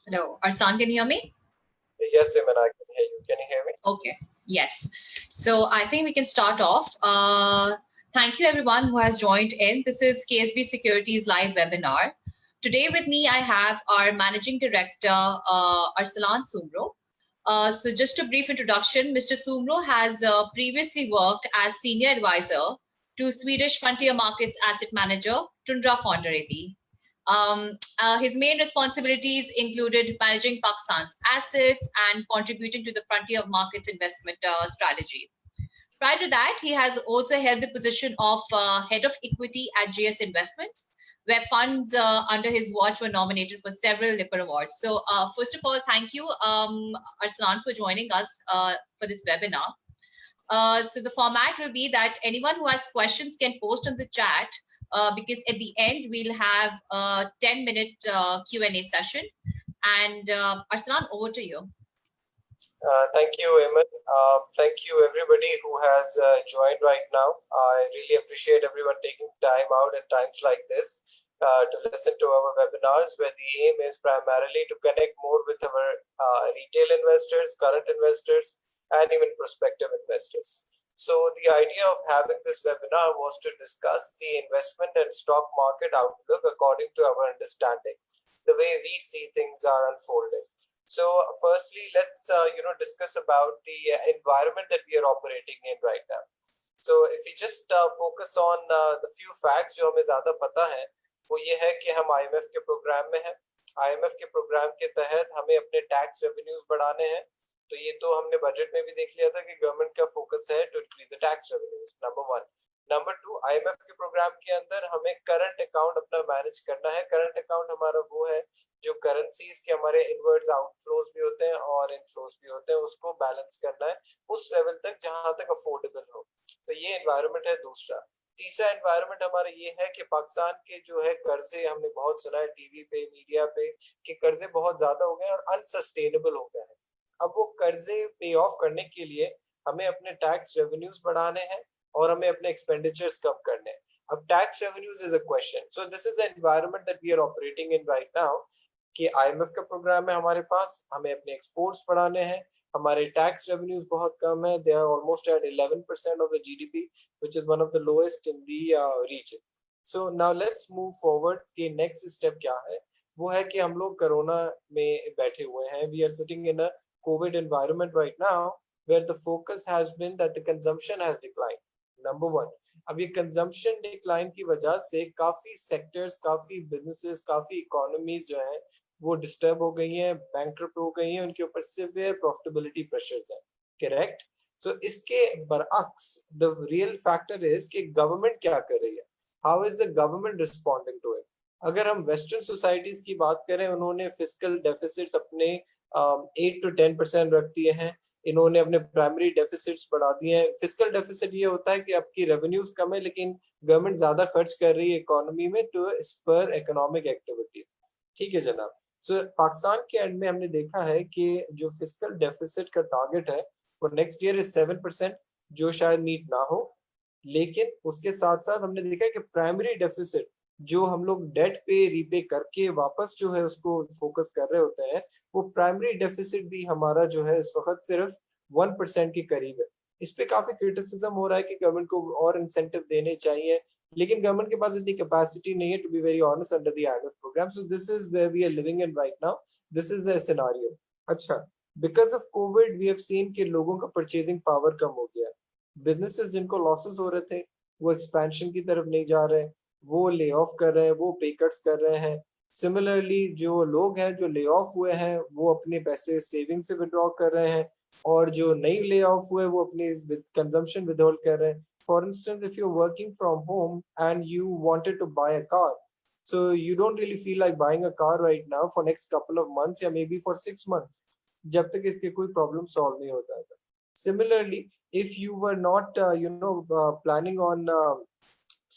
Hello, Arsan, can you hear me? Yes, Simon, I can hear you. Can you hear me? Okay, yes. So I think we can start off. Thank you everyone who has joined in. This is KSB Securities live webinar. Today with me, I have our Managing Director, Arsalan Sumro. So just a brief introduction, Mr. Sumro has previously worked as Senior Advisor to Swedish Frontier Markets Asset Manager, Tundra Fonder AB. His main responsibilities included managing Pakistan's assets and contributing to the frontier markets investment strategy. Prior to that, he has also held the position of head of equity at JS Investments, where funds under his watch were nominated for several Lipper Awards. So first of all, thank you, Arsalan, for joining us for this webinar. So the format will be that anyone who has questions can post on the chat, because at the end we'll have a 10-minute Q&A session. And Arsalan, over to you. Thank you, Eamon. Thank you, everybody who has joined right now. I really appreciate everyone taking time out at times like this to listen to our webinars, where the aim is primarily to connect more with our retail investors, current investors, and even prospective investors. So the idea of having this webinar was to discuss the investment and stock market outlook according to our understanding, the way we see things are unfolding. So firstly, let's discuss about the environment that we are operating in right now. So if we just focus on the few facts जो हमें ज़्यादा पता है, वो ये है कि हम IMF के प्रोग्राम में हैं. IMF के प्रोग्राम के तहत हमें अपने टैक्स रेवेन्यूज बढ़ाने हैं. तो ये तो हमने बजट में भी देख लिया था कि गवर्नमेंट का फोकस है to increase the tax revenues. Number 1. Number 2, IMF के प्रोग्राम के अंदर हमें करंट अकाउंट अपना मैनेज करना है. करंट अकाउंट हमारा वो है जो करेंसीज के हमारे इनवर्ड्स आउटफ्लोज भी होते हैं और इनफ्लोज भी होते हैं, उसको बैलेंस करना है उस लेवल तक जहां तक अफोर्डेबल हो. तो ये एनवायरनमेंट है. दूसरा, तीसरा एनवायरनमेंट हमारा ये है कि पाकिस्तान के जो है कर्जे, हमने बहुत सुना है टीवी पे, मीडिया पे कि कर्जे बहुत ज्यादा हो गए और अनसस्टेनेबल हो गए हैं. अब वो कर्जे पे ऑफ करने के लिए हमें अपने टैक्स रेवेन्यूज बढ़ाने हैं और हमें अपने एक्सपेंडिचर्स कम करने हैं. अब tax revenues is a question. So this is the environment that we are operating in right now कि IMF का प्रोग्राम है हमारे पास, हमें अपने एक्सपोर्ट्स बढ़ाने हैं, हमारे टैक्स रेवेन्यूज बहुत कम है. They are almost at 11% of the GDP, which is one of the lowest in the region. So now let's move forward कि नेक्स्ट स्टेप क्या है. वो है कि हम लोग कोरोना में बैठे हुए हैं. We are sitting in a Covid environment right now where the focus has been that the consumption has declined. Number 1. अब ये कंजम्पशन डिक्लाइन की वजह से काफी सेक्टर्स, काफी बिजनेसेस, काफी इकोनॉमीज जो हैं वो डिस्टर्ब हो गई हैं, बैंकरप्ट हो गई हैं, उनके ऊपर सिवियर प्रॉफिटेबिलिटी प्रेशर्स हैं. करेक्ट. सो इसके बरअक्स द रियल फैक्टर इज कि गवर्नमेंट क्या कर रही है. How is the government responding to it. अगर हम वेस्टर्न सोसाइटीज की बात करें, उन्होंने फिस्कल डेफिसिट्स अपने 8 to 10% रख दिए हैं. इन्होंने अपने प्राइमरी डेफिसिट्स बढ़ा दिए हैं. फिस्कल डेफिसिट ये होता है कि आपकी रेवेन्यूज कम है लेकिन गवर्नमेंट ज्यादा खर्च कर रही है इकोनॉमी में टू स्पर इकोनॉमिक एक्टिविटी. ठीक है जनाब. सो पाकिस्तान के एंड में हमने देखा है कि जो फिस्कल डेफिसिट का टारगेट है वो नेक्स्ट ईयर इज 7%, जो शायद मीट ना हो. लेकिन उसके साथ साथ हमने देखा है कि प्राइमरी डेफिसिट जो हम लोग डेट पे रीपे करके वापस जो है उसको फोकस कर रहे होते हैं, वो प्राइमरी डेफिसिट भी हमारा जो है इस वक्त सिर्फ 1% के करीब है. इस पे काफी क्रिटिसिज्म हो रहा है कि गवर्नमेंट को और इंसेंटिव देने चाहिए, लेकिन गवर्नमेंट के पास इतनी कैपेसिटी नहीं है to be very honest under the IMF program. So this is where we are living in right now. This is the scenario. अच्छा, because of Covid we have seen कि लोगों का परचेजिंग पावर कम हो गया. Businesses जिनको losses हो रहे थे वो एक्सपेंशन की तरफ नहीं जा रहे, वो ले ऑफ कर रहे हैं, वो पे कट्स कर रहे हैं. सिमिलरली जो लोग हैं जो ले ऑफ हुए हैं वो अपने पैसे सेविंग से विड्रॉ कर रहे हैं, और जो नहीं ले ऑफ हुए वो अपने कंजम्पशन विदहोल्ड कर रहे हैं. For instance, if you're working from home and you wanted to buy a car, so you don't really feel like buying a car right now for next couple of months or maybe for 6 months, जब तक इसके कोई problem solve नहीं होता है. Similarly, if you were not planning on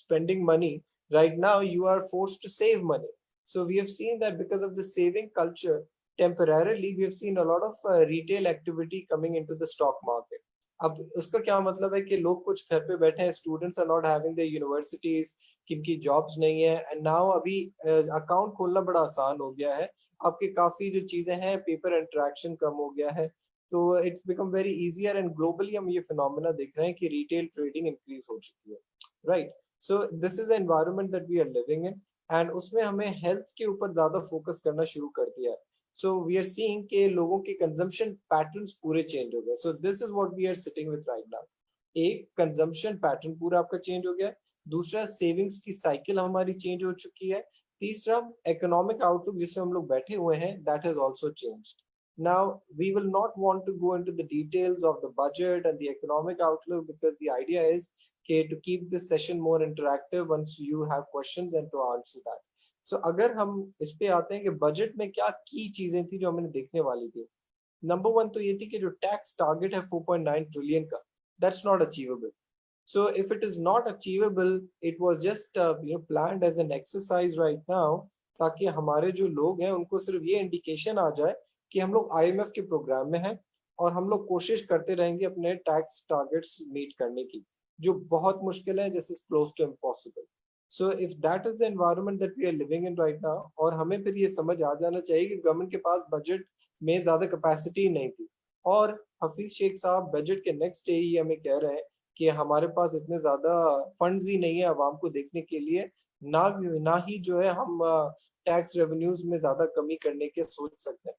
spending money, right now you are forced to save money. So we have seen that because of the saving culture, temporarily we have seen a lot of retail activity coming into the stock market. अब उसका क्या मतलब है कि लोग कुछ घर पे बैठे हैं, students are not having the universities, किनकी जॉब्स नहीं है, एंड नाउ अभी अकाउंट खोलना बड़ा आसान हो गया है. आपके काफ़ी जो चीज़ें हैं पेपर इंटरेक्शन कम हो गया है, तो it's become very easier and globally हम ये फिनोमेना देख रहे हैं कि रिटेल ट्रेडिंग इंक्रीज हो चुकी है, right? So this is the environment that we are living in and उसमें हमें हेल्थ के ऊपर ज़्यादा फोकस करना शुरू कर दिया है। सो वी आर सीइंग के लोगों के कंजम्पशन पैटर्न्स पूरे चेंज हो गए। So this is what we are sitting with right now. एक कंजम्पशन पैटर्न पूरा आपका चेंज हो गया, दूसरा सेविंग्स की साइकिल हमारी चेंज हो चुकी है, तीसरा इकोनॉमिक आउटलुक जिसमें हम लोग बैठे हुए हैं that has also changed. Now, we will not want to go into the details of the budget and the economic outlook because the idea is okay, to keep this session more interactive once you have questions and to answer that. So, अगर हम इस पे आते हैं कि budget में क्या की चीजें थी जो हमने देखने वाली थी। नंबर वन तो ये थी कि जो टैक्स टारगेट है 4.9 ट्रिलियन का, that's not achievable. So if it is not achievable, it was just planned as an exercise right now, ताकि हमारे जो लोग हैं उनको सिर्फ ये इंडिकेशन आ जाए कि हम लोग आईएमएफ के प्रोग्राम में हैं और हम लोग कोशिश करते रहेंगे अपने टैक्स टारगेट्स मीट करने की, जो बहुत मुश्किल है, this is close to impossible. So if that is the environment that we are living in right now, और हमें फिर ये समझ आ जाना चाहिए कि गवर्नमेंट के पास बजट में ज्यादा कैपेसिटी नहीं थी, और हफीज शेख साहब बजट के नेक्स्ट डे ही हमें कह रहे हैं कि हमारे पास इतने ज्यादा फंड्स ही नहीं है आवाम को देखने के लिए, ना ही जो है हम टैक्स रेवेन्यूज में ज्यादा कमी करने के सोच सकते हैं।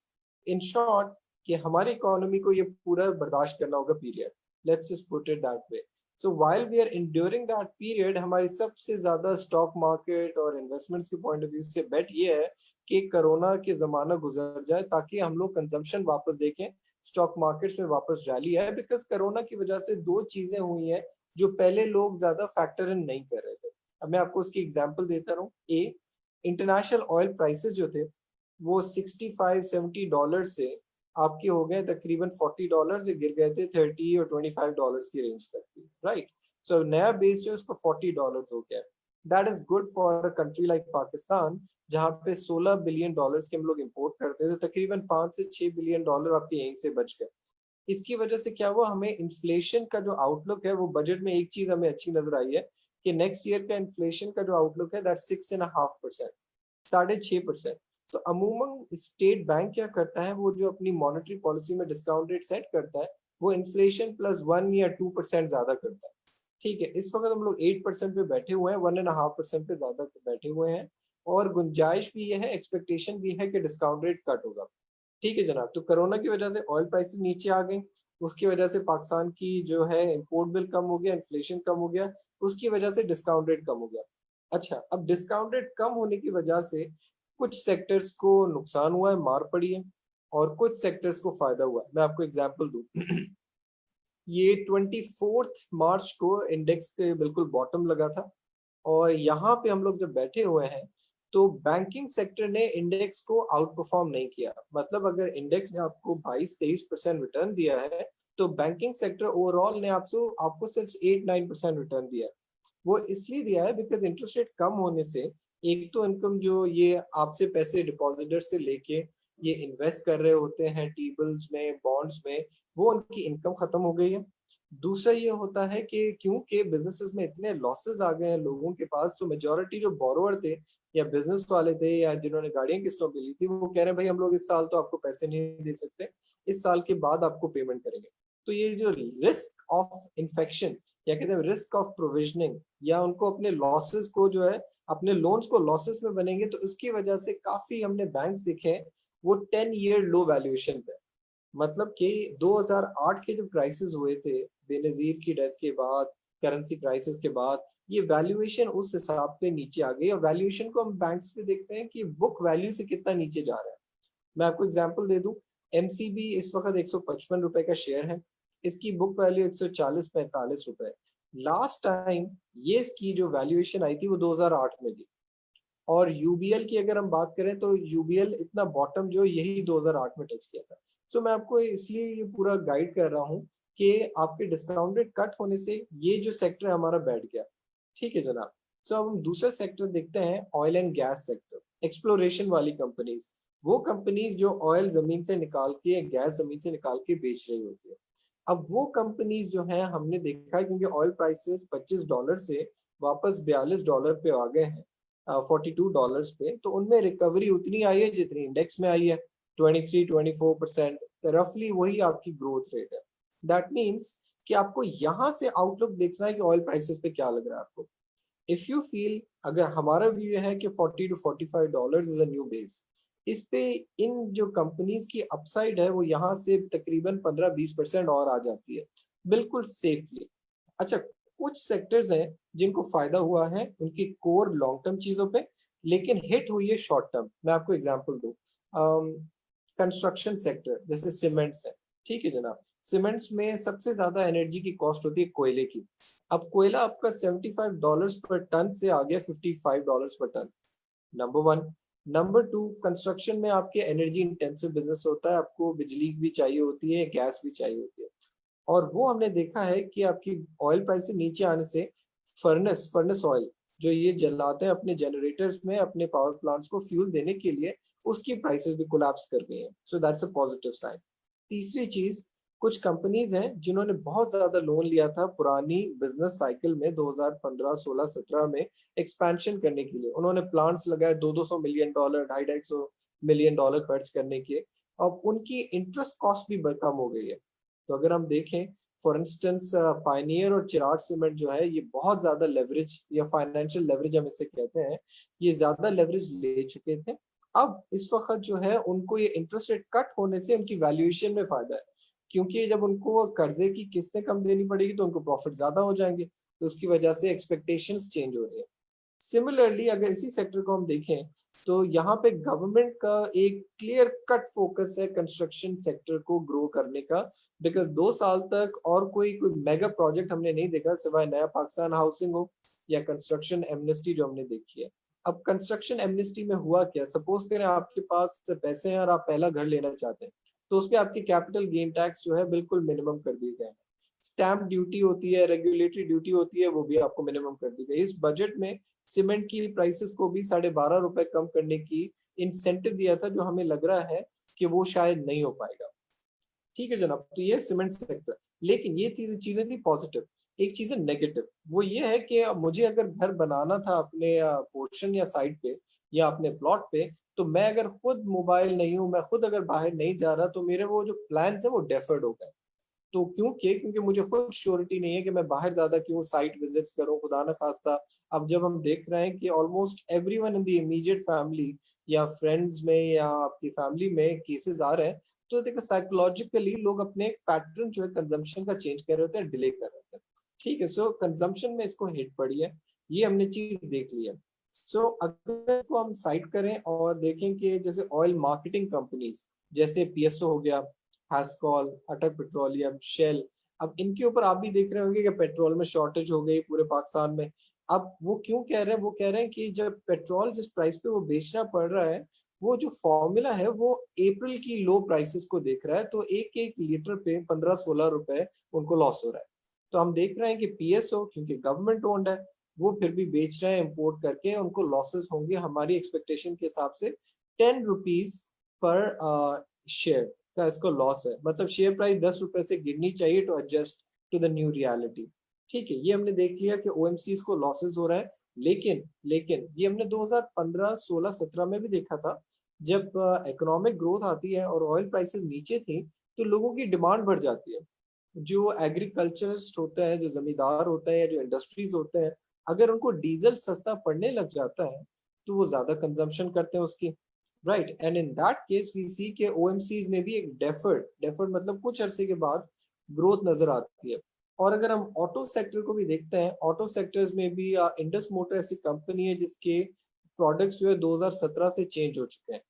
इन शॉर्ट कि हमारी इकोनॉमी को ये पूरा बर्दाश्त करना होगा period, let's just put it that way. So while we are enduring that period, हमारी सबसे ज्यादा स्टॉक मार्केट और इन्वेस्टमेंट्स के पॉइंट ऑफ व्यू से बेट ये है कि कोरोना के जमाना गुजर जाए ताकि हम लोग कंजम्पशन वापस देखें, स्टॉक मार्केट्स में वापस रैली है। बिकॉज कोरोना की वजह से दो चीजें हुई हैं जो पहले लोग ज्यादा फैक्टर इन नहीं कर रहे थे। अब मैं आपको उसकी एग्जांपल देता रहूं। ए, इंटरनेशनल ऑयल प्राइसेस जो थे वो 65-70 डॉलर से आपके हो गए तकरीबन $40 से गिर गए थे 30 और $25 की रेंज तक की, राइट? सो नया बेस जो उसको $40 हो गया। That is good for a country like Pakistan, जहाँ पे $16 बिलियन के हम लोग इंपोर्ट करते थे, तकरीबन 5 से 6 बिलियन डॉलर आपके यहीं से बच गए। इसकी वजह से क्या हुआ, हमें इन्फ्लेशन का जो आउटलुक है वो बजट में एक चीज हमें अच्छी नजर आई है कि नेक्स्ट ईयर का इन्फ्लेशन का जो आउटलुक है दैट 6.5%, 6.5%। तो अमूमन स्टेट बैंक क्या करता है, वो जो अपनी मॉनेटरी पॉलिसी में डिस्काउंट रेट सेट करता है वो इन्फ्लेशन +1 या 2% ज्यादा करता है। ठीक है, इस वक्त हम लोग 8% पे बैठे हुए हैं, 1.5% पे ज्यादा बैठे हुए हैं, और गुंजाइश भी ये है, एक्सपेक्टेशन भी है कि डिस्काउंट रेट कट होगा। ठीक है जनाब, तो कोरोना की वजह से ऑयल प्राइसेस नीचे आ गई, उसकी वजह से पाकिस्तान की जो है इंपोर्ट बिल कम हो गया, इन्फ्लेशन कम हो गया, उसकी वजह से डिस्काउंट रेट कम हो गया। अच्छा, अब डिस्काउंट रेट कम होने की वजह से कुछ सेक्टर्स को नुकसान हुआ है, मार पड़ी है, और कुछ सेक्टर्स को फायदा हुआ है। मैं आपको एग्जांपल दूं ये 24 मार्च को इंडेक्स पे बिल्कुल बॉटम लगा था, और यहाँ पे हम लोग जब बैठे हुए हैं तो बैंकिंग सेक्टर ने इंडेक्स को आउट परफॉर्म नहीं किया। मतलब अगर इंडेक्स ने आपको 22-23% रिटर्न दिया है, तो बैंकिंग सेक्टर ओवरऑल ने आपको सिर्फ 8-9% रिटर्न दिया है। वो इसलिए दिया है बिकॉज इंटरेस्ट रेट कम होने से एक तो इनकम जो ये आपसे पैसे डिपॉजिटर से लेके ये इन्वेस्ट कर रहे होते हैं टी बिल्स में, बॉन्ड्स में, वो उनकी इनकम खत्म हो गई है। दूसरा ये होता है कि क्योंकि बिजनेसेस में इतने लॉसेस आ गए हैं लोगों के पास, तो मेजोरिटी जो बोरोवर थे या बिजनेस वाले थे या जिन्होंने गाड़ियां किस्तों पे ली थी, वो कह रहे हैं भाई हम लोग इस साल तो आपको पैसे नहीं दे सकते, इस साल के बाद आपको पेमेंट करेंगे। तो ये जो रिस्क ऑफ इन्फेक्शन या कहते हैं रिस्क ऑफ प्रोविजनिंग, या उनको अपने लॉसेस को जो है अपने लोन्स को लॉसेस में बनेंगे, तो इसकी वजह से काफी हमने बैंक्स देखे हैं वो 10 ईयर लो वैल्यूएशन पे। मतलब कि 2008 के जो क्राइसिस हुए थे बेनजीर की डेथ के बाद, करेंसी क्राइसिस के बाद, ये वैल्यूएशन उस हिसाब पे नीचे आ गई। और वैल्यूएशन को हम बैंक्स पे देखते हैं कि बुक वैल्यू से कितना नीचे जा रहा है। मैं आपको एग्जांपल दे दूं, एमसीबी इस वक्त 155 रुपए का शेयर है, इसकी बुक वैल्यू 140-45 रुपए। लास्ट टाइम ये इसकी जो वैल्यूएशन आई थी वो 2008 में थी। और यूबीएल की अगर हम बात करें तो यूबीएल इतना बॉटम जो यही 2008 में टच किया था। सो मैं आपको इसलिए ये पूरा गाइड कर रहा हूँ कि आपके डिस्काउंट रेट कट होने से ये जो सेक्टर हमारा बैठ गया। ठीक है जनाब। सो अब हम दूसरा सेक्टर देखते हैं, oil and gas sector, exploration वाली कंपनीज, वो कंपनीज जो ऑयल जमीन से निकाल के, गैस जमीन से निकाल के बेच रही होती है। अब वो कंपनीज जो है हमने देखा है क्योंकि ऑयल प्राइसेस $25 से वापस $42 पे आ गए हैं, $42 पे, तो उनमें रिकवरी उतनी आई है जितनी इंडेक्स में आई है, 23-24%, रफली वही आपकी ग्रोथ रेट है। दैट मीन्स कि आपको यहाँ से आउटलुक देखना है कि ऑयल प्राइसेस पे क्या लग रहा है आपको। इफ यू फील, अगर हमारा व्यू है कि $40 to $45 is a new base, इस पे इन जो कंपनीज की अपसाइड है वो यहाँ से तकरीबन 15-20% और आ जाती है, बिल्कुल सेफली। अच्छा, कुछ सेक्टर्स हैं जिनको फायदा हुआ है उनकी कोर लॉन्ग टर्म चीजों पे, लेकिन हिट हुई है शॉर्ट टर्म। मैं आपको एग्जांपल दूं, कंस्ट्रक्शन सेक्टर जैसे सीमेंट्स है, ठीक है जनाब। सीमेंट्स में सबसे ज्यादा एनर्जी की कॉस्ट होती है कोयले की। अब कोयला आपका $75 पर टन से आ गया $55 पर ton, number one. Number two, construction में आपके एनर्जी इंटेंसिव बिजनेस होता है, आपको बिजली भी चाहिए होती है, गैस भी चाहिए होती है, और वो हमने देखा है कि आपकी ऑयल प्राइस से नीचे आने से फर्नेस फर्नेस ऑयल जो ये जलाते हैं अपने जनरेटर्स में, अपने पावर प्लांट्स को फ्यूल देने के लिए, उसकी प्राइसेस भी कोलैप्स कर गई हैं। So that's a positive sign. तीसरी चीज, कुछ कंपनीज हैं जिन्होंने बहुत ज्यादा लोन लिया था पुरानी बिजनेस साइकिल में 2015, 16, 17 में एक्सपेंशन करने के लिए। उन्होंने प्लांट्स लगाए, 200 मिलियन डॉलर, 250 मिलियन डॉलर खर्च करने के, अब उनकी इंटरेस्ट कॉस्ट भी कम हो गई है। तो अगर हम देखें, फॉर इंस्टेंस पायनियर और चिराग सीमेंट जो है, ये बहुत ज्यादा लेवरेज या फाइनेंशियल लेवरेज हम इसे कहते हैं, ये ज्यादा लेवरेज ले चुके थे। अब इस वक्त जो है उनको ये इंटरेस्ट रेट कट होने से उनकी वैल्यूएशन में फायदा है, क्योंकि जब उनको कर्जे की किस्तें कम देनी पड़ेगी तो उनको प्रॉफिट ज्यादा हो जाएंगे, तो उसकी वजह से एक्सपेक्टेशंस चेंज हो रही है। सिमिलरली अगर इसी सेक्टर को हम देखें तो यहाँ पे गवर्नमेंट का एक क्लियर कट फोकस है कंस्ट्रक्शन सेक्टर को ग्रो करने का, बिकॉज 2 साल तक और कोई कोई मेगा प्रोजेक्ट हमने नहीं देखा सिवाय नया पाकिस्तान हाउसिंग हो या कंस्ट्रक्शन एमनेस्टी जो हमने देखी है। अब कंस्ट्रक्शन एमनेस्टी में हुआ क्या, सपोज करें आपके पास पैसे हैं और आप पहला घर लेना चाहते हैं, तो उस पर आपकी कैपिटल गेन टैक्स जो है बिल्कुल मिनिमम कर दिए गए हैं। स्टैंप ड्यूटी होती है, रेगुलेटरी ड्यूटी होती है, वो भी आपको मिनिमम कर दी गई। इस बजट में सीमेंट की प्राइसेस को भी ₹12.5 कम करने की इंसेंटिव दिया था, जो हमें लग रहा है कि वो शायद नहीं हो पाएगा। ठीक है जनाब, तो ये सीमेंट सेक्टर। लेकिन ये चीजें थी पॉजिटिव। एक चीज है नेगेटिव, वो ये है कि मुझे अगर घर बनाना था अपने पोर्शन या साइड पे या अपने प्लॉट पे, तो मैं अगर खुद मोबाइल नहीं हूँ, मैं खुद अगर बाहर नहीं जा रहा, तो मेरे वो जो प्लान है वो डेफर्ड हो गए। तो क्योंकि मुझे खुद श्योरिटी नहीं है कि मैं बाहर ज्यादा क्यों साइट विजिट्स करूं, खुदा ना खास्ता। अब जब हम देख रहे हैं कि almost everyone in the immediate family या फ्रेंड्स में या आपकी फैमिली में केसेस आ रहे हैं, तो देखो साइकोलॉजिकली लोग अपने पैटर्न जो है कंजम्पशन का चेंज कर रहे होते हैं, डिले कर रहे होते हैं। ठीक है, सो कंजम्पशन में इसको हिट पड़ी है, ये हमने चीज देख ली है। सो अगर इसको हम साइड करें और देखें कि जैसे ऑयल मार्केटिंग कंपनीज जैसे पीएसओ हो गया, हास्कॉल, अटक पेट्रोलियम, शेल, अब इनके ऊपर आप भी देख रहे होंगे कि पेट्रोल में शॉर्टेज हो गई पूरे पाकिस्तान में। अब वो क्यों कह रहे हैं, वो कह रहे हैं कि जब पेट्रोल जिस प्राइस पे वो बेचना पड़ रहा है, वो जो फॉर्मूला है वो अप्रैल की लो प्राइसेस को देख रहा है, तो एक एक लीटर पे 15-16 रुपए उनको लॉस हो रहा है। तो हम देख रहे हैं कि पीएसओ क्योंकि गवर्नमेंट ओन्ड है, वो फिर भी बेच रहे हैं इम्पोर्ट करके, उनको लॉसेस होंगे हमारी एक्सपेक्टेशन के हिसाब से ₹10 पर शेयर का इसको लॉस है। मतलब शेयर प्राइस ₹10 से गिरनी चाहिए to adjust to the new reality. ठीक है, ये हमने देख लिया कि ओएमसीज को लॉसेस हो रहा है। लेकिन ये हमने 2015, 16, 17 में भी देखा था, जब इकोनॉमिक ग्रोथ आती है और ऑयल प्राइसेस नीचे थी, तो लोगों की डिमांड बढ़ जाती है। जो एग्रीकल्चरिस्ट होते हैं, जो जमींदार होते हैं, जो इंडस्ट्रीज होते हैं, अगर उनको डीजल सस्ता पड़ने लग जाता है तो वो ज्यादा कंजम्पशन करते हैं उसकी, right. And in that case we see के ओएमसीज में भी एक डेफर्ड मतलब कुछ अरसे के बाद ग्रोथ नजर आती है। और अगर हम ऑटो सेक्टर को भी देखते हैं, ऑटो सेक्टर्स में भी इंडस मोटर ऐसी कंपनी है जिसके प्रोडक्ट्स जो है 2017 से चेंज हो चुके हैं।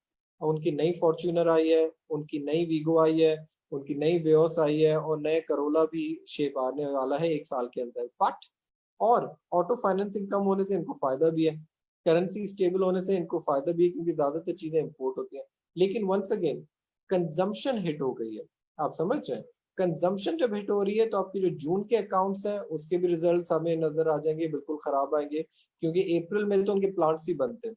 उनकी नई फॉर्च्यूनर आई है, उनकी नई वीगो आई है, उनकी नई वेओस आई है, और नए करोला भी शेप आने वाला है 1 साल के अंदर। बट और ऑटो फाइनेंसिंग कम होने से इनको फायदा भी है, करेंसी स्टेबल होने से इनको फायदा भी है, क्योंकि ज्यादातर चीजें इंपोर्ट होती हैं। लेकिन वंस अगेन कंजम्पशन हिट हो गई है, आप समझ रहे हैं। कंजम्पशन जब हिट हो रही है तो आपके जो जून के अकाउंट्स हैं उसके भी रिजल्ट्स हमें नजर आ जाएंगे, बिल्कुल खराब आएंगे, क्योंकि अप्रैल में तो उनके प्लांट्स ही बंद थे।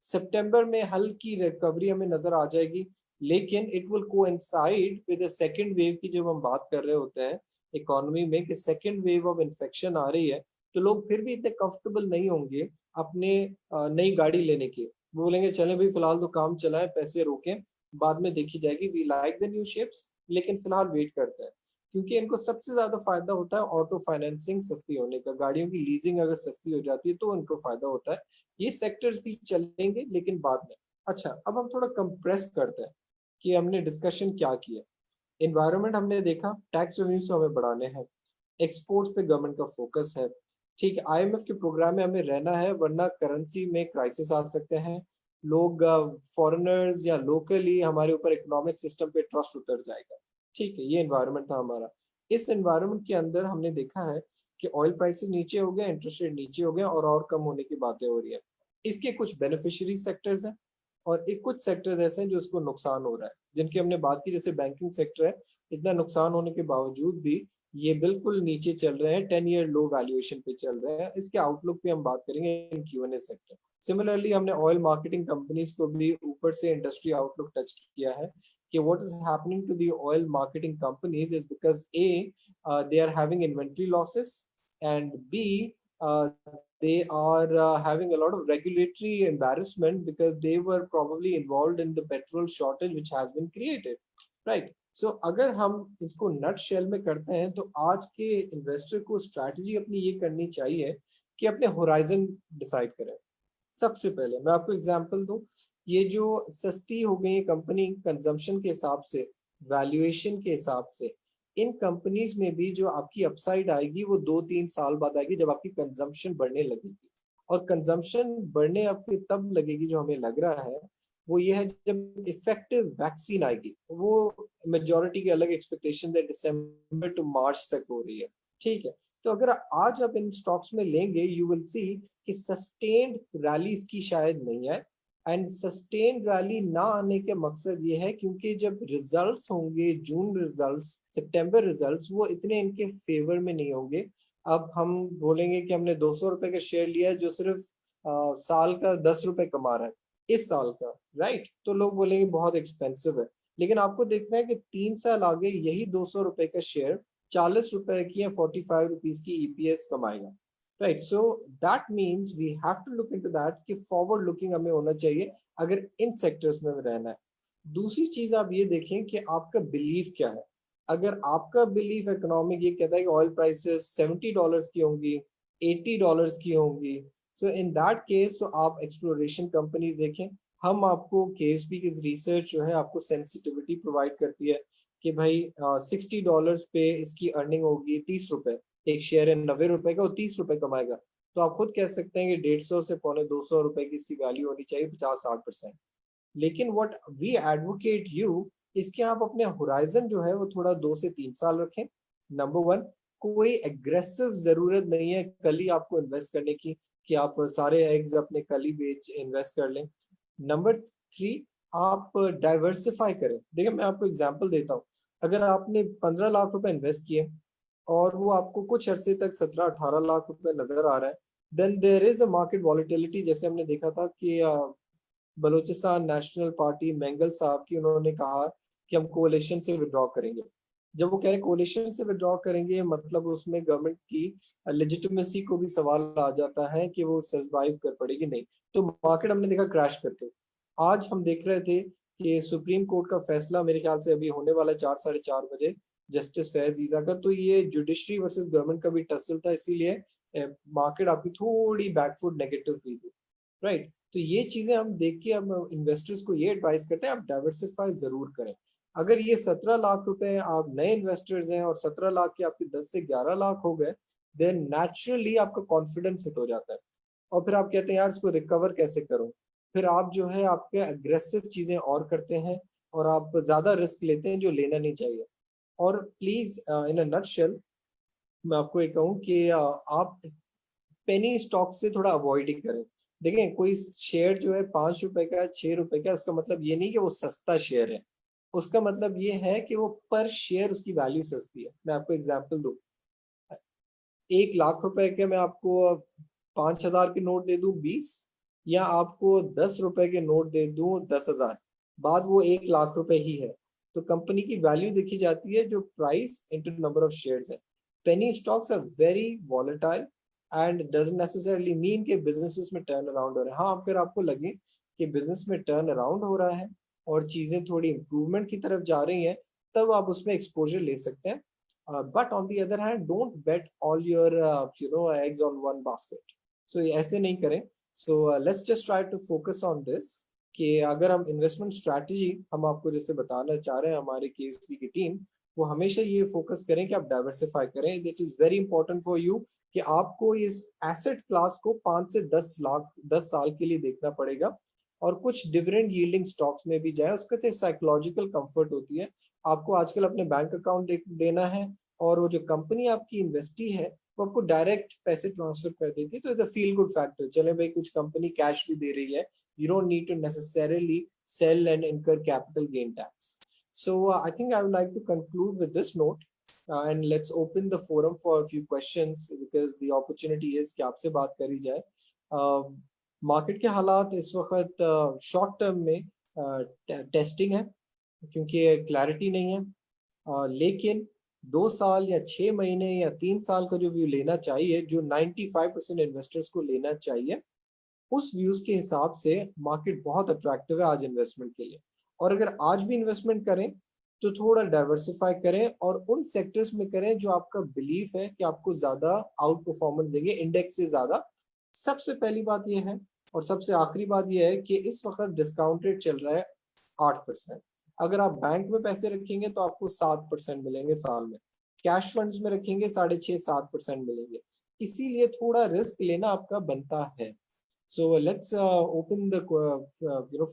सितंबर में हल्की रिकवरी हमें नजर आ जाएगी, लेकिन it will coincide with the second wave की जब हम बात कर रहे होते हैं इकोनॉमी में कि सेकंड वेव ऑफ इन्फेक्शन आ रही है, तो लोग फिर भी इतने कंफर्टेबल नहीं होंगे अपने नई गाड़ी लेने की, वो बोलेंगे चलें भाई फिलहाल तो काम चला है, पैसे रोकें, बाद में देखी जाएगी, we like the new ships, लेकिन फिलहाल वेट करते हैं। क्योंकि इनको सबसे ज्यादा फायदा होता है ऑटो फाइनेंसिंग सस्ती होने का, गाड़ियों की लीजिंग अगर सस्ती हो जाती है तो उनको फायदा होता है। ये सेक्टर्स भी चलेंगे लेकिन बाद में। अच्छा, अब हम थोड़ा कंप्रेस करते हैं कि हमने डिस्कशन क्या किया। एनवायरनमेंट हमने देखा, टैक्स रेवेन्यूज हमें बढ़ाने हैं, एक्सपोर्ट्स पे गवर्नमेंट का फोकस है, ठीक है, आईएमएफ के प्रोग्राम में हमें रहना है वरना करेंसी में क्राइसिस आ सकते हैं, लोग फॉरेनर्स या लोकली हमारे ऊपर इकोनॉमिक सिस्टम पे ट्रस्ट उतर जाएगा। ठीक है, ये एनवायरनमेंट था हमारा। इस एनवायरनमेंट के अंदर हमने देखा है कि ऑयल प्राइसेस नीचे हो गए, इंटरेस्ट रेट नीचे हो गए और कम होने की बातें हो रही है। इसके कुछ बेनिफिशियरी सेक्टर्स हैं और एक कुछ सेक्टर्स ऐसे हैं जो इसको नुकसान हो रहा है, जिनकी हमने बात की, जैसे बैंकिंग सेक्टर है, इतना नुकसान होने के बावजूद भी ये बिल्कुल नीचे चल रहे हैं, 10 ईयर लो वैल्यूएशन पे चल रहे हैं। इसके आउटलुक पे हम बात करेंगे इन Q&A सेक्टर। सिमिलरली हमने ऑयल मार्केटिंग कंपनीज को भी ऊपर से इंडस्ट्री आउटलुक टच किया है कि what is happening to the oil marketing companies is because A they are having inventory losses and B, they are having a lot of regulatory embarrassment because they were probably involved in the petrol shortage which has been created, right? So अगर हम इसको नट shell में करते हैं तो आज के investor को स्ट्रैटेजी अपनी ये करनी चाहिए कि अपने होराइजन डिसाइड करें। सबसे पहले मैं आपको एग्जांपल दूं, ये जो सस्ती हो गई कंपनी कंजम्पशन के हिसाब से, वैल्यूएशन के हिसाब से, इन कंपनीज में भी जो आपकी अपसाइड आएगी वो 2-3 साल बाद आएगी जब आपकी कंजम्पशन बढ़ने लगेगी। और कंजम्पशन बढ़ने आपकी तब लगेगी, जो हमें लग रहा है वो ये है जब इफेक्टिव वैक्सीन आएगी। वो मेजोरिटी की अलग एक्सपेक्टेशन है, दिसंबर टू मार्च तक हो रही है, ठीक है। तो अगर आज आप इन स्टॉक्स में लेंगे यू विल सी कि सस्टेन्ड रैली इसकी शायद नहीं है। एंड सस्टेन्ड रैली ना आने के मकसद ये है क्योंकि जब रिजल्ट्स होंगे, जून रिजल्ट्स, सितंबर रिजल्ट्स, वो इतने इनके फेवर में नहीं होंगे। अब हम बोलेंगे कि हमने 200 रुपए का शेयर लिया है जो सिर्फ साल का 10 रुपए कमा रहा है इस साल का, राइट? तो लोग बोलेंगे बहुत एक्सपेंसिव है, लेकिन आपको देखना है कि 3 साल आगे यही 200 रुपए का शेयर 40 रुपए की या 45 रुपीज की ईपीएस कमाएगा, right? So that means we have to look into that कि फॉरवर्ड लुकिंग हमें होना चाहिए अगर इन सेक्टर्स में रहना है। दूसरी चीज आप ये देखें कि आपका बिलीफ क्या है। अगर आपका बिलीफ इकोनॉमिक ये कहता है कि ऑयल प्राइसेस $70 की होंगी, $80 की होंगी, सो इन दैट केस तो आप एक्सप्लोरेशन कंपनीज देखें। हम आपको केएसबी की रिसर्च जो है आपको सेंसिटिविटी प्रोवाइड करती है कि भाई $60 पे इसकी अर्निंग होगी 30 रुपए, एक शेयर है 90 रुपए का, वो 30 रुपए कमाएगा। तो आप खुद कह सकते हैं कि 150 से $250 की इसकी वैल्यू होनी चाहिए, 50-60%। लेकिन व्हाट वी एडवोकेट यू इसके आप अपने होराइजन जो है वो थोड़ा 2 से 3 साल रखें। नंबर वन, कोई एग्रेसिव जरूरत नहीं है कल ही आपको इन्वेस्ट करने की कि आप सारे एग्स अपने कल ही बेच इन्वेस्ट कर लें। नंबर थ्री, आप डाइवर्सिफाई करें। देखिए मैं आपको एग्जांपल देता हूँ, अगर आपने 15 लाख रुपए इन्वेस्ट किए और वो आपको कुछ अरसे तक 17-18 लाख रुपए नजर आ रहा है, then there is a market volatility. जैसे हमने देखा था कि बलूचिस्तान नेशनल पार्टी मैंगल साहब की, उन्होंने कहा कि हम कोalition से विड्रॉ करेंगे। जब वो कह रहे कोalition से विड्रॉ करेंगे मतलब उसमें गवर्नमेंट की लेजिटिमेसी को भी सवाल आ जाता है कि वो सर्वाइव कर पड़ेगी नहीं। तो मार्केट हमने देखा क्रैश करते। आज हम देख रहे थे कि सुप्रीम कोर्ट का फैसला मेरे ख्याल से अभी होने वाला है 4-4:30 बजे, जस्टिस फैज ईजा का। तो ये जुडिशरी वर्सेस गवर्नमेंट का भी टसल था, इसीलिए मार्केट आपकी थोड़ी बैकफुट नेगेटिव हुई थी, राइट? तो ये चीजें हम देख के हम इन्वेस्टर्स को ये एडवाइस करते हैं आप डाइवर्सिफाई जरूर करें। अगर ये 17 लाख रुपए आप नए इन्वेस्टर्स हैं और 17 लाख के आपके 10 से 11 लाख हो गए, देन नेचुरली आपका कॉन्फिडेंस हिट हो जाता है और फिर आप कहते हैं यार इसको रिकवर कैसे करूं। फिर आप जो है आपके अग्रेसिव चीजें और करते हैं और आप ज्यादा रिस्क लेते हैं जो लेना नहीं चाहिए। और प्लीज इन अ नटशेल मैं आपको ये कहूँ कि आप पेनी स्टॉक से थोड़ा अवॉइड ही करें। देखें कोई शेयर जो है 5 रुपए का, 6 रुपए का, इसका मतलब ये नहीं कि वो सस्ता शेयर है, उसका मतलब ये है कि वो पर शेयर उसकी वैल्यू सस्ती है। मैं आपको एग्जांपल दूं, 1 लाख रुपए के मैं आपको 5,000 के नोट दे दूं 20, या आपको 10 रुपए के नोट दे दूं 10,000, बाद वो 1 लाख रुपए ही है। तो कंपनी की वैल्यू देखी जाती है जो price into number of shares है। Penny stocks are very volatile and doesn't necessarily mean कि बिजनेसेस में टर्न अराउंड हो रहा है। हाँ, अगर आपको लगे कि बिजनेस में टर्न अराउंड हो रहा है और चीजें थोड़ी इंप्रूवमेंट की तरफ जा रही हैं, तब आप उसमें एक्सपोजर ले सकते हैं। But on the other hand, don't bet all your eggs on one basket. So ऐसे नहीं करें। So let's just try to focus on this कि अगर हम इन्वेस्टमेंट स्ट्रैटेजी हम आपको जैसे बताना चाह रहे हैं, हमारे केएसबी की टीम, वो हमेशा ये फोकस करें कि आप डाइवर्सिफाई करें। It is very important for you कि आपको इस एसेट क्लास को 5 से 10 साल के लिए देखना पड़ेगा, और कुछ डिविडेंड यील्डिंग स्टॉक्स में भी जाए। उसका तो साइकोलॉजिकल कंफर्ट होती है, आपको आजकल अपने बैंक अकाउंट देना है, और वो जो कंपनी आपकी इन्वेस्टी है वो आपको डायरेक्ट पैसे ट्रांसफर कर देती है। तो is a feel good factor. चले भाई, कुछ कंपनी कैश भी दे रही है, you don't need to necessarily sell and incur capital gain tax. So I think I would like to conclude with this note, and let's open the forum for a few questions because the opportunity is कि आपसे बात करी जाए। Market के हालात इस वक्त short term में टेस्टिंग है, क्योंकि क्लैरिटी नहीं है, लेकिन 2 साल या 6 महीने या 3 साल का जो व्यू लेना चाहिए, जो 95% इन्वेस्टर्स को लेना चाहिए, उस व्यूज के हिसाब से मार्केट बहुत अट्रैक्टिव है आज इन्वेस्टमेंट के लिए। और अगर आज भी इन्वेस्टमेंट करें तो थोड़ा डाइवर्सिफाई करें, और उन सेक्टर्स में करें जो आपका बिलीफ है कि आपको ज्यादा आउट परफॉर्मेंस देंगे इंडेक्स से ज्यादा। सबसे पहली बात यह है, और सबसे आखिरी बात यह है कि इस वक्त डिस्काउंट रेट चल रहा है 8%। अगर आप बैंक में पैसे रखेंगे तो आपको 7% मिलेंगे साल में, कैश फंड्स में रखेंगे 6.5-7% मिलेंगे। इसीलिए थोड़ा रिस्क लेना आपका बनता है। So let's open the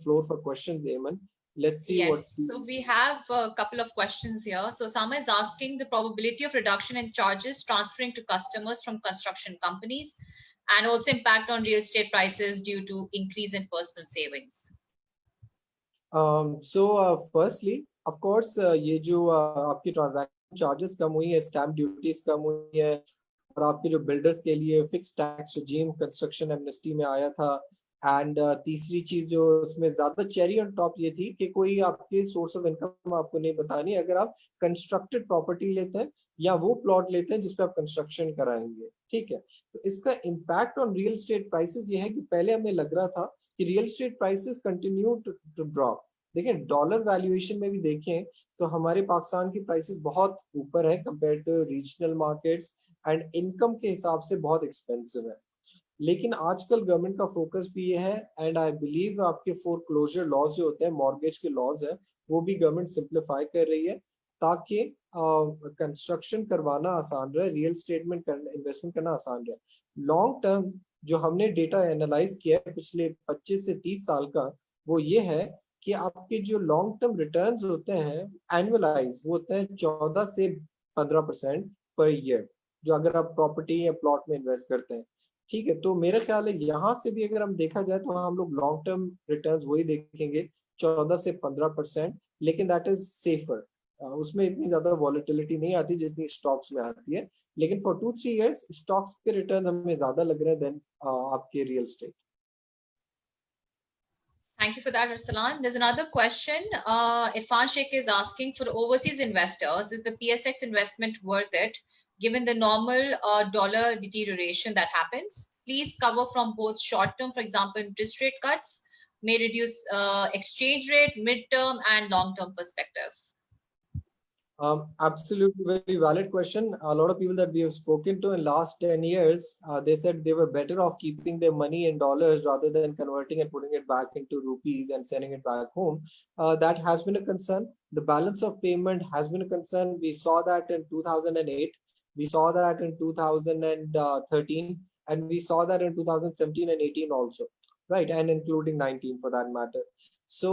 floor for questions, Eamon. Let's see Yes, what. so we have a couple of questions here. So Sama is asking the probability of reduction in charges transferring to customers from construction companies, and also impact on real estate prices due to increase in personal savings. Firstly, of course, ये जो आपकी transaction charges कम हुई है, stamp duties कम हुई है, और आपके जो बिल्डर्स के लिए fix tax regime construction amnesty में आया था। एंड तीसरी चीज जो उसमें ज्यादा चेरी ऑन टॉप ये थी कि कोई आपके सोर्स ऑफ इनकम आपको नहीं बतानी अगर आप कंस्ट्रक्टेड प्रॉपर्टी लेते हैं या वो प्लॉट लेते हैं जिसपे आप कंस्ट्रक्शन कराएंगे। ठीक है, तो इसका impact on real estate prices ये है कि पहले हमें लग रहा था कि real estate prices continue to drop. देखें, डॉलर वैल्यूएशन में भी देखें तो हमारे पाकिस्तान की प्राइसेस बहुत ऊपर है compare to regional markets, and income के हिसाब से बहुत एक्सपेंसिव है। लेकिन आजकल गवर्नमेंट का फोकस भी ये है, एंड आई बिलीव आपके फोरक्लोजर लॉज जो होते हैं, मॉर्गेज के लॉज है, वो भी गवर्नमेंट सिंप्लीफाई कर रही है ताकि कंस्ट्रक्शन करवाना आसान रहे, रियल एस्टेट में इन्वेस्टमेंट करना आसान रहे। लॉन्ग टर्म जो हमने डेटा एनालाइज किया है पिछले 25 से 30 साल का, वो ये है कि आपके जो लॉन्ग टर्म रिटर्न्स होते हैं एनुअलाइज, वो होते हैं 14 से 15% पर ईयर, जो अगर आप प्रॉपर्टी या प्लॉट में इन्वेस्ट करते हैं। ठीक है, तो मेरा ख्याल है यहाँ से भी अगर हम देखा जाए तो हम लोग लॉन्ग टर्म रिटर्न्स वही देखेंगे 14 से 15%, लेकिन दैट इज सेफर। उसमें इतनी ज्यादा वॉलेटिलिटी नहीं आती जितनी स्टॉक्स में आती है, लेकिन फॉर 2-3 इयर्स स्टॉक्स के रिटर्न हमें ज्यादा लग रहे हैं देन आपके real estate. Thank you for that, Arsalan. There's another question. Irfan Sheikh is asking, for overseas investors, is the PSX investment worth it given the normal dollar deterioration that happens? Please cover from both short term, for example, interest rate cuts may reduce exchange rate, mid-term and long-term perspective. Absolutely, very valid question. A lot of people that we have spoken to in last 10 years, they said they were better off keeping their money in dollars rather than converting and putting it back into rupees and sending it back home. That has been a concern. The balance of payment has been a concern. We saw that in 2008, we saw that in 2013, and we saw that in 2017 and 18 also, right? And including 19 for that matter. So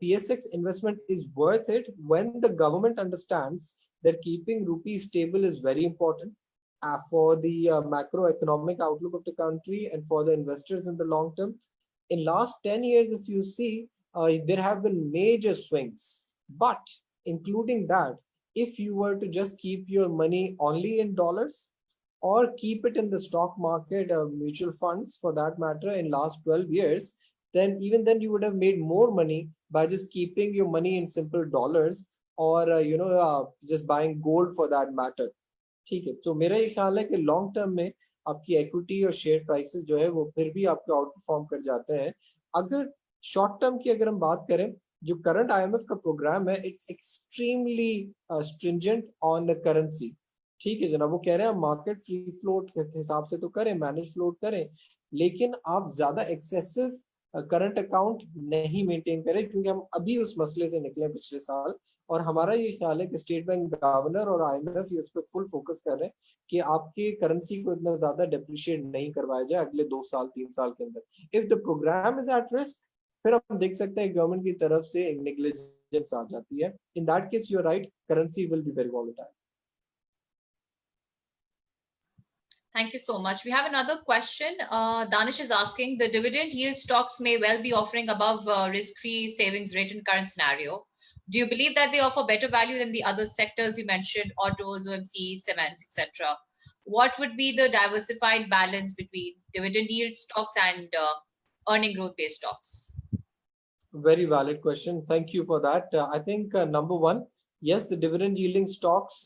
PSX investment is worth it when the government understands that keeping rupees stable is very important for the macroeconomic outlook of the country and for the investors in the long term. In last 10 years, if you see, there have been major swings, but including that, if you were to just keep your money only in dollars or keep it in the stock market or mutual funds for that matter in last 12 years, then even then you would have made more money by just keeping your money in simple dollars or just buying gold for that matter. ठीक है, तो मेरा ये ख्याल है कि long term में आपकी इक्विटी और शेयर प्राइसेस जो है वो फिर भी आपको आउट परफॉर्म कर जाते हैं। अगर शॉर्ट टर्म की अगर हम बात करें, जो करंट आईएमएफ का प्रोग्राम है it's extremely stringent on the currency. ठीक है जनाब, वो कह रहे हैं मार्केट फ्री फ्लोट के हिसाब से तो करें, मैनेज फ्लोट करें, लेकिन आप ज्यादा एक्सेसिव करंट अकाउंट नहीं मेंटेन करें, क्योंकि हम अभी उस मसले से निकले पिछले साल। और हमारा ये ख्याल है कि स्टेट बैंक गवर्नर और आईएमएफ ये उस पर फुल फोकस कर रहे हैं कि आपके करेंसी को इतना ज्यादा डेप्रिशिएट नहीं करवाया जाए अगले 2 साल 3 साल के अंदर। If the programme is at risk, फिर हम देख सकते हैं गवर्नमेंट की तरफ से नेग्लिजेंस आ जाती है। In that case you are right, currency will be very volatile. Thank you so much. We have another question. Danish is asking, the dividend yield stocks may well be offering above risk-free savings rate in current scenario. Do you believe that they offer better value than the other sectors you mentioned, autos, OMC, cements, etc.? What would be the diversified balance between dividend yield stocks and earning growth-based stocks? Very valid question. Thank you for that. I think number one, yes, the dividend yielding stocks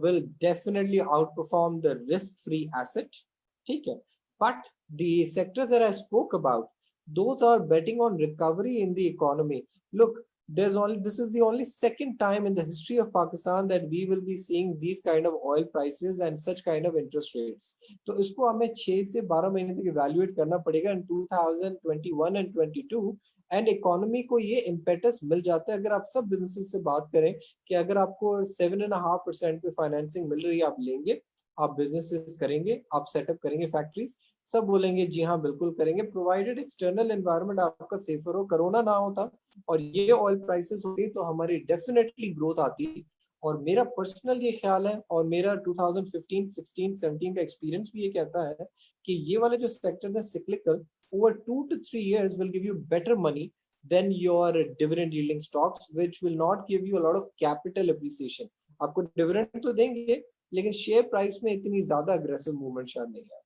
will definitely outperform the risk-free asset. Okay. But the sectors that I spoke about, those are betting on recovery in the economy. Look, this is the only second time in the history of Pakistan that we will be seeing these kind of oil prices and such kind of interest rates. तो इसको हमें 6 से 12 महीने तक evaluate करना पड़ेगा in 2021 and 22, and economy को ये इम्पेटस मिल जाता है। अगर आप सब बिजनेसेस से बात करें कि अगर आपको 7.5% पे फाइनेंसिंग मिल रही है, आप लेंगे, आप बिजनेसेस करेंगे, आप सेटअप करेंगे फैक्ट्रीज, सब बोलेंगे जी हाँ बिल्कुल करेंगे, प्रोवाइडेड एक्सटर्नल एनवायरनमेंट आपका सेफर हो, कोरोना ना होता और ये ऑयल प्राइसेस होती तो हमारी डेफिनेटली ग्रोथ आती। और मेरा पर्सनल ये ख्याल है और मेरा 2015, 16, 17 का एक्सपीरियंस भी ये कहता है कि ये वाले जो सेक्टर्स हैं cyclical, over 2 to 3 years will give you better money than your dividend yielding stocks, which will not give you a lot of capital appreciation. आपको dividend तो देंगे लेकिन शेयर प्राइस में इतनी ज्यादा aggressive movement शायद नहीं है।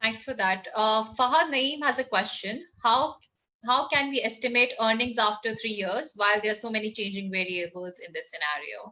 Thanks for that. Fahad Naeem has a question. How can we estimate earnings after 3 years while there are so many changing variables in this scenario?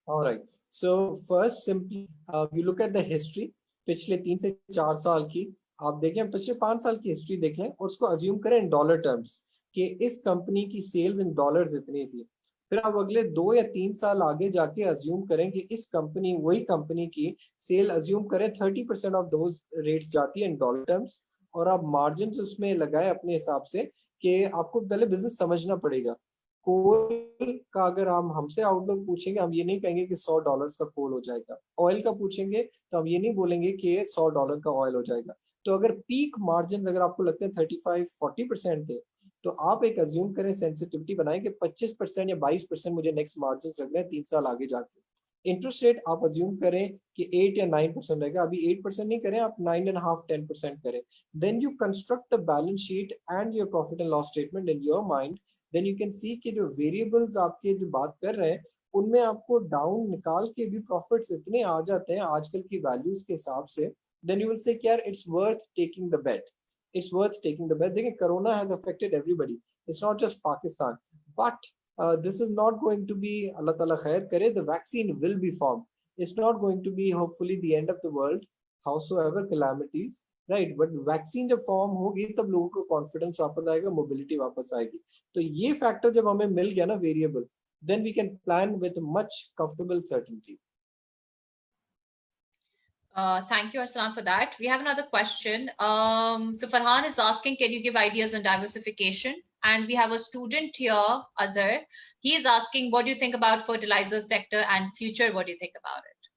All right. So first, simply you look at the history. पिछले 3 से 4 साल की आप देखें, पिछले 5 साल की history देख लें और उसको अज्यूम करें इन डॉलर टर्म्स कि इस कंपनी की सेल्स इन डॉलर्स इतनी थी। फिर आप अगले 2 या 3 साल आगे जाके अज्यूम करें कि इस कंपनी, वही कंपनी की सेल अज्यूम करें 30% ऑफ दोज रेट्स जाती है इन डॉलर टर्म्स, और आप मार्जिन उसमें लगाए अपने हिसाब से कि आपको पहले बिजनेस समझना पड़ेगा। कोल का अगर हम हमसे आउटलुक पूछेंगे, हम ये नहीं कहेंगे कि $100 का कोल हो जाएगा। ऑयल का पूछेंगे तो हम ये नहीं बोलेंगे कि $100 का ऑयल हो जाएगा। तो अगर पीक मार्जिन अगर आपको लगते हैं 35-40% थे, तो आप एक अज्यूम करें, सेंसिटिविटी बनाएं कि 25% या 22% मुझे नेक्स्ट मार्जिन रखना है 3 साल आगे जाके। इंटरेस्ट रेट आप अज्यूम करें कि 8 या 9% रहेगा, अभी 8% नहीं करें, आप 9.5-10% करें। Then you construct the balance sheet and your profit and loss statement in your mind. Then you can see कि जो वेरिएबल्स आपके जो बात कर रहे हैं उनमें आपको डाउन निकाल के भी प्रॉफिट्स इतने आ जाते हैं आजकल की वैल्यूज के हिसाब से, देन यू विल से यार it's worth taking the bet, it's worth taking the bet. देखिए corona has affected everybody, it's not just Pakistan, but this is not going to be, Allah Ta'ala khair kare, the vaccine will be formed. It's not going to be hopefully the end of the world, howsoever calamities, right? But vaccine जब form होगी तब लोगों को confidence वापस आएगा, mobility वापस आएगी। तो ये फैक्टर जब हमें मिल गया ना variable, then we can plan with much comfortable certainty. Thank you, Arsalan, for that. We have another question. So Farhan is asking, can you give ideas on diversification? And we have a student here, Azhar. He is asking, what do you think about fertilizer sector and future? What do you think about it?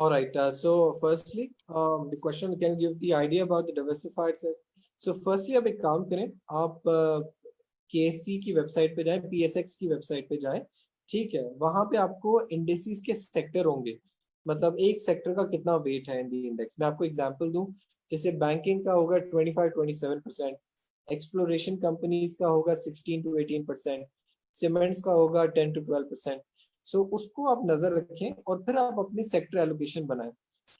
All right. So firstly, the question, can you give the idea about the diversified sector? So firstly, आप एक काम करें, आप KSC की website पे जाएं, PSX की website पे जाएं, ठीक है, वहां पे आपको इंडेक्सेस के सेक्टर होंगे, मतलब एक सेक्टर का कितना वेट है इन इंडेक्स। मैं आपको एग्जांपल दूं, जैसे बैंकिंग का होगा 25-27%, एक्सप्लोरेशन कंपनीज का होगा 16-18%, सीमेंट्स का होगा 10-12%। सो उसको आप नजर रखें और फिर आप अपनी सेक्टर एलोकेशन बनाएं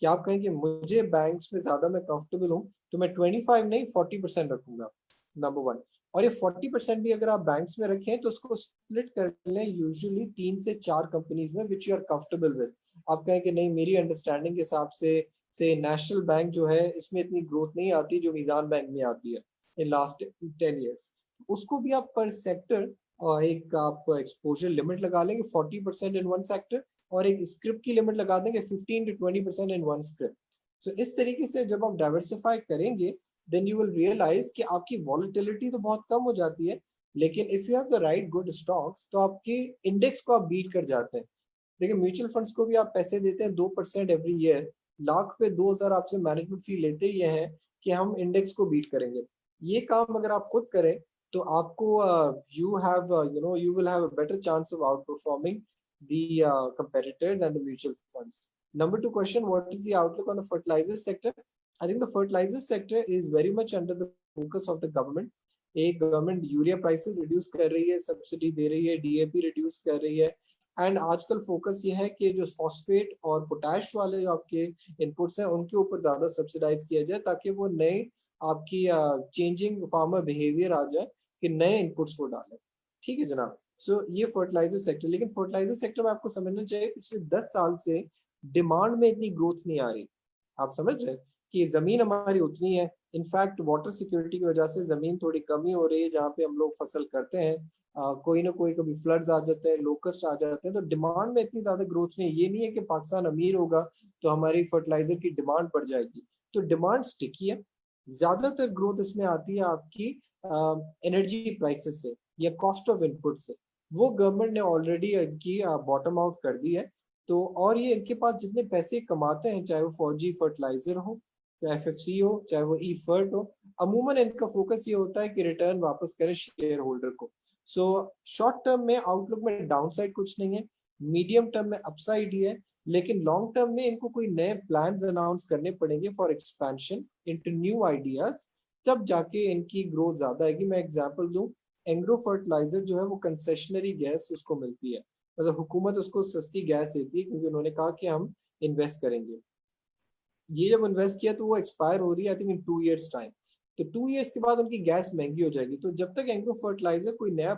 कि आप कहें कि मुझे बैंक्स में ज्यादा मैं कंफर्टेबल हूं तो मैं 25 नहीं 40% रखूंगा, नंबर 1। और ये 40% भी अगर आप बैंक्स में रखें तो उसको स्प्लिट कर लें यूजुअली 3 से 4 कंपनीज में which you are comfortable with. आप कहें कि नहीं मेरी अंडरस्टैंडिंग के हिसाब से नेशनल बैंक जो है इसमें इतनी ग्रोथ नहीं आती जो मीजान बैंक में आती है इन लास्ट 10 years, उसको भी आप पर सेक्टर एक आप एक्सपोजर लिमिट लगा लेंगे 40% इन वन सेक्टर, और एक स्क्रिप्ट की लिमिट लगा देंगे 15 to 20% इन वन स्क्रिप्ट। सो इस तरीके से जब आप डाइवर्सिफाई करेंगे देन यू विल रियलाइज कि आपकी वॉलेटिलिटी तो बहुत कम हो जाती है, लेकिन if you have the right good stocks तो आपके इंडेक्स को आप बीट कर जाते हैं। देखिए म्यूचुअल फंड्स को भी आप पैसे देते हैं 2% एवरी ईयर, लाख पे 2,000 आपसे मैनेजमेंट फी लेते ही हैं कि हम इंडेक्स को बीट करेंगे। ये काम अगर आप खुद करें तो आपको you will have a better chance of outperforming the competitors and the mutual funds. Number two question, what is the outlook on the fertilizer sector? I think the fertilizer sector is very much under the focus of the government. एक government urea prices reduce कर रही है, subsidy दे रही है, DAP reduce कर रही है, and आजकल फोकस ये है कि जो फॉस्फेट और पोटैश वाले जो आपके इनपुट्स हैं उनके ऊपर ज्यादा सब्सिडाइज किया जाए ताकि वो नए आपकी चेंजिंग फार्मर बिहेवियर आ जाए कि नए इनपुट्स वो डालें। ठीक है जनाब। सो ये फर्टिलाइजर सेक्टर, लेकिन फर्टिलाइजर सेक्टर में आपको समझना चाहिए पिछले 10 साल से डिमांड में इतनी ग्रोथ नहीं आ रही। आप समझ रहे हैं कि जमीन हमारी उतनी है, इनफैक्ट वाटर सिक्योरिटी की वजह से जमीन थोड़ी कमी हो रही है जहाँ पे हम लोग फसल करते हैं, कोई ना कोई कभी फ्लड्स आ जाते हैं, लोकस्ट आ जाते हैं, तो डिमांड में इतनी ज्यादा ग्रोथ नहीं है। ये नहीं है कि पाकिस्तान अमीर होगा तो हमारी फर्टिलाइजर की डिमांड बढ़ जाएगी, तो डिमांड स्टिकी है। ज्यादातर ग्रोथ इसमें आती है आपकी एनर्जी प्राइसेस से या कॉस्ट ऑफ इनपुट से, वो गवर्नमेंट ने ऑलरेडी की बॉटम आउट कर दी है। तो और ये इनके पास जितने पैसे कमाते हैं, चाहे वो फौजी फर्टिलाइजर हो, चाहे एफएफसी हो, चाहे वो ई फर्ट हो, अमूमन इनका फोकस ये होता है कि रिटर्न वापस करें शेयर होल्डर को। सो शॉर्ट टर्म में आउटलुक में डाउनसाइड कुछ नहीं है, मीडियम टर्म में अपसाइड ही है, लेकिन लॉन्ग टर्म में इनको कोई नए प्लान्स अनाउंस करने पड़ेंगे for expansion into new ideas, तब जाके इनकी ग्रोथ ज्यादा आएगी। मैं एग्जांपल दूं, एंग्रो फर्टिलाइजर जो है वो कंसेशनरी गैस उसको मिलती है, मतलब हुकूमत उसको सस्ती गैस देती है क्योंकि उन्होंने कहा कि हम इन्वेस्ट करेंगे। ये जब इन्वेस्ट किया तो वो एक्सपायर हो रही है I think in 2 years time, तो 2 years के बाद उनकी गैस महंगी हो जाएगी। तो जब तक एंग्रो फर्टिलाइजर कोई नया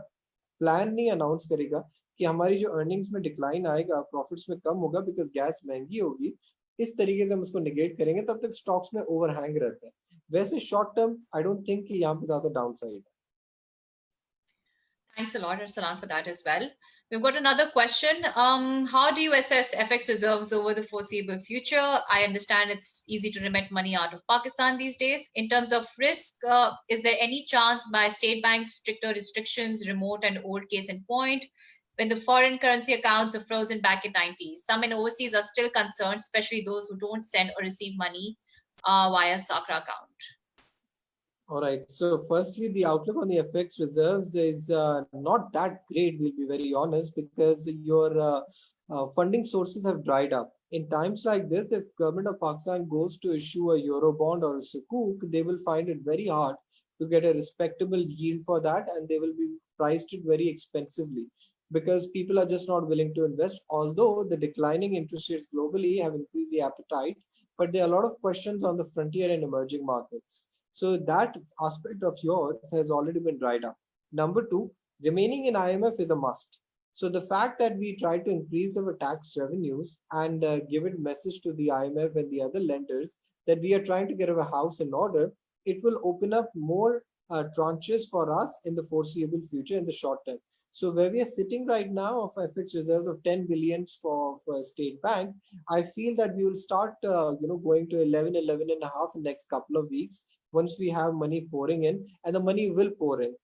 प्लान नहीं अनाउंस करेगा कि हमारी जो अर्निंग्स में डिक्लाइन आएगा, प्रॉफिट्स में कम होगा बिकॉज गैस महंगी होगी, इस तरीके से हम उसको निगेट करेंगे, तब तक स्टॉक्स में ओवरहैंग रहते हैं। वैसे short term I don't think कि यहाँ पे ज्यादा डाउन साइड है। Thanks a lot, Arsalan, for that as well. We've got another question. How do you assess FX reserves over the foreseeable future? I understand it's easy to remit money out of Pakistan these days. In terms of risk, is there any chance by state banks, stricter restrictions, remote and old case in point, when the foreign currency accounts are frozen back in 90s? Some in overseas are still concerned, especially those who don't send or receive money via Sakra account. All right. So firstly, the outlook on the FX reserves is not that great, we'll be very honest, because your funding sources have dried up. In times like this, if government of Pakistan goes to issue a Eurobond or a Sukuk, they will find it very hard to get a respectable yield for that, and they will be priced it very expensively because people are just not willing to invest. Although the declining interest rates globally have increased the appetite, but there are a lot of questions on the frontier and emerging markets. So that aspect of yours has already been dried up. Number two, remaining in IMF is a must. So the fact that we try to increase our tax revenues and give it message to the IMF and the other lenders that we are trying to get our house in order, it will open up more tranches for us in the foreseeable future in the short term. So where we are sitting right now of FX reserves of 10 billion for State Bank, I feel that we will start going to 11 and a half in the next couple of weeks once we have money pouring in, and the money will pour in.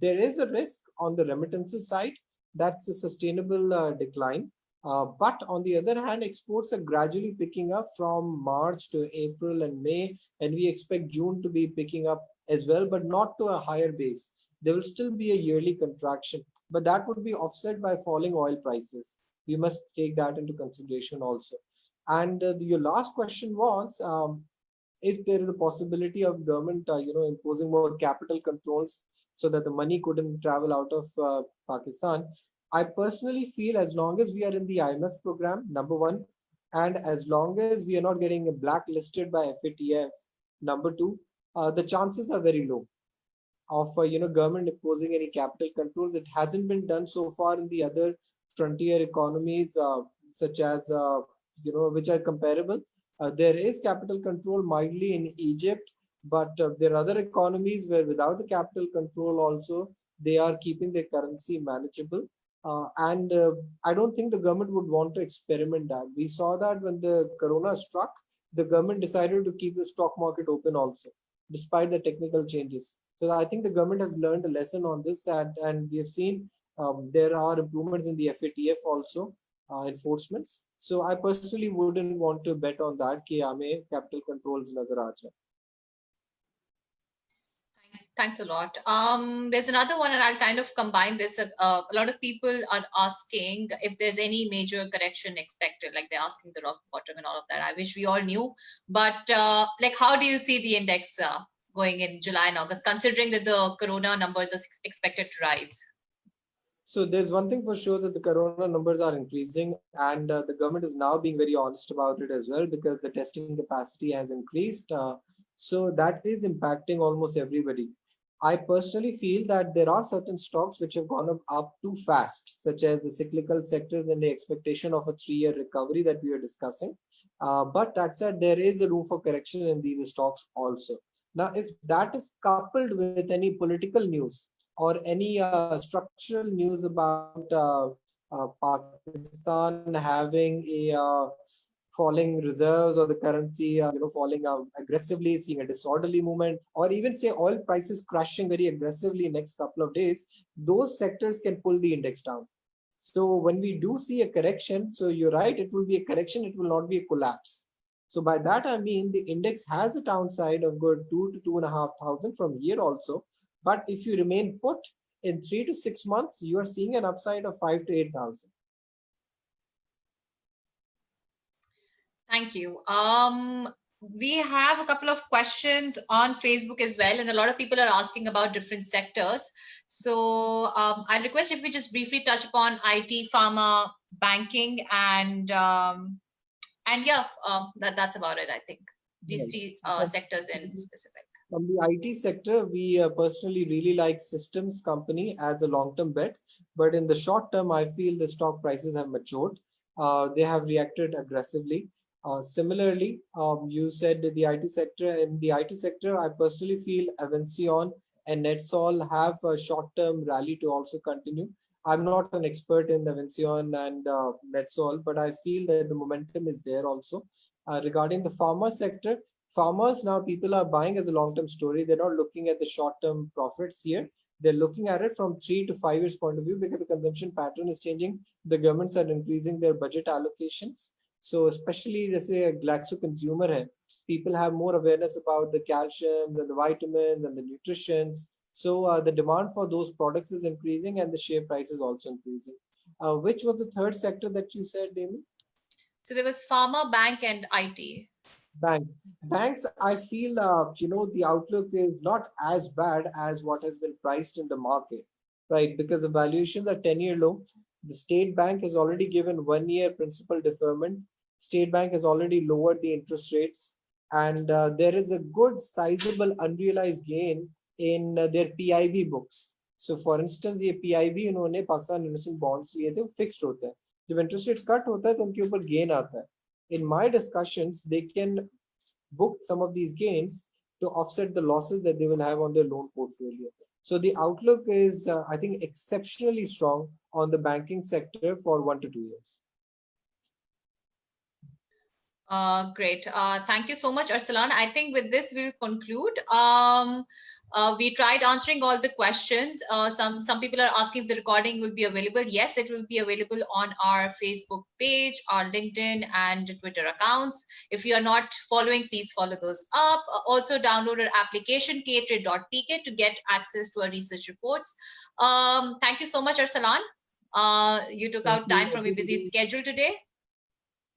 There is a risk on the remittances side, that's a sustainable decline. But on the other hand, exports are gradually picking up from March to April and May, and we expect June to be picking up as well, but not to a higher base. There will still be a yearly contraction, but that would be offset by falling oil prices. We must take that into consideration also. And your last question was, if there is a possibility of government, imposing more capital controls so that the money couldn't travel out of Pakistan. I personally feel as long as we are in the IMF program, number one, and as long as we are not getting blacklisted by FATF, number two, the chances are very low of government imposing any capital controls. It hasn't been done so far in the other frontier economies. such as which are comparable. There is capital control mildly in Egypt, but there are other economies where without the capital control also they are keeping their currency manageable. And I don't think the government would want to experiment that. We saw that when the corona struck, the government decided to keep the stock market open also, despite the technical changes. So I think the government has learned a lesson on this, and we have seen there are improvements in the FATF also, enforcements. So I personally wouldn't want to bet on that कि हमें capital controls नजर आ जाए. Thanks a lot. There's another one, and I'll kind of combine this. A lot of people are asking if there's any major correction expected, like they're asking the rock bottom and all of that. I wish we all knew, but like, how do you see the index going in July and August, considering that the corona numbers are expected to rise? So there's one thing for sure, that the corona numbers are increasing, and the government is now being very honest about it as well, because the testing capacity has increased. So that is impacting almost everybody. I personally feel that there are certain stocks which have gone up too fast, such as the cyclical sectors and the expectation of a 3-year recovery that we are discussing. But that said, there is a room for correction in these stocks also. Now, if that is coupled with any political news or any structural news about Pakistan having a falling reserves or the currency falling aggressively, seeing a disorderly movement, or even say oil prices crashing very aggressively next couple of days, those sectors can pull the index down. So when we do see a correction, so you're right, it will be a correction, it will not be a collapse. So by that I mean the index has a downside of good 2 to 2,500 from here also. But if you remain put, in 3 to 6 months, you are seeing an upside of 5 to 8,000. Thank you. We have a couple of questions on Facebook as well, and a lot of people are asking about different sectors. So I request if we just briefly touch upon IT, pharma, banking, and yeah, that's about it. I think these three sectors in specific. From the IT sector, we personally really like Systems Company as a long-term bet, but in the short term, I feel the stock prices have matured. They have reacted aggressively. Similarly, you said that the IT sector. In the IT sector, I personally feel Avanceon and NetSol have a short-term rally to also continue. I'm not an expert in Avanceon and NetSol, but I feel that the momentum is there also. Regarding the pharma sector, farmers now, people are buying as a long-term story. They're not looking at the short-term profits here. They're looking at it from 3 to 5 years point of view, because the consumption pattern is changing. The governments are increasing their budget allocations. So especially, let's say, a Glaxo consumer, people have more awareness about the calcium and the vitamins and the nutritions. So the demand for those products is increasing, and the share price is also increasing. Which was the third sector that you said, Damon? So there was pharma, bank, and IT. Banks, I feel, the outlook is not as bad as what has been priced in the market, right? Because the valuations are 10-year low. The State Bank has already given 1-year principal deferment. State Bank has already lowered the interest rates, and there is a good sizable unrealized gain in their PIB books. So for instance, ये PIB उन्होंने Pakistan investment bonds लिए थे, fixed होता है. जब interest rate cut होता है तो उनके ऊपर गेन आता है. In my discussions, they can book some of these gains to offset the losses that they will have on their loan portfolio. So the outlook is, I think, exceptionally strong on the banking sector for 1 to 2 years. Great. Thank you so much, Arsalan. I think with this we'll conclude. We tried answering all the questions. Some people are asking if the recording will be available. Yes, it will be available on our Facebook page, our LinkedIn and Twitter accounts. If you are not following, please follow those up. Also download our application ktrade.pk to get access to our research reports. Thank you so much, Arsalan. You took out time from your busy schedule today.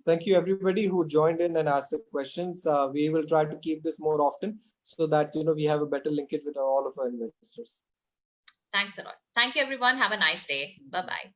Thank you, everybody who joined in and asked the questions. We will try to keep this more often, so that we have a better linkage with all of our investors. Thanks a lot. Thank you, everyone. Have a nice day. Bye-bye.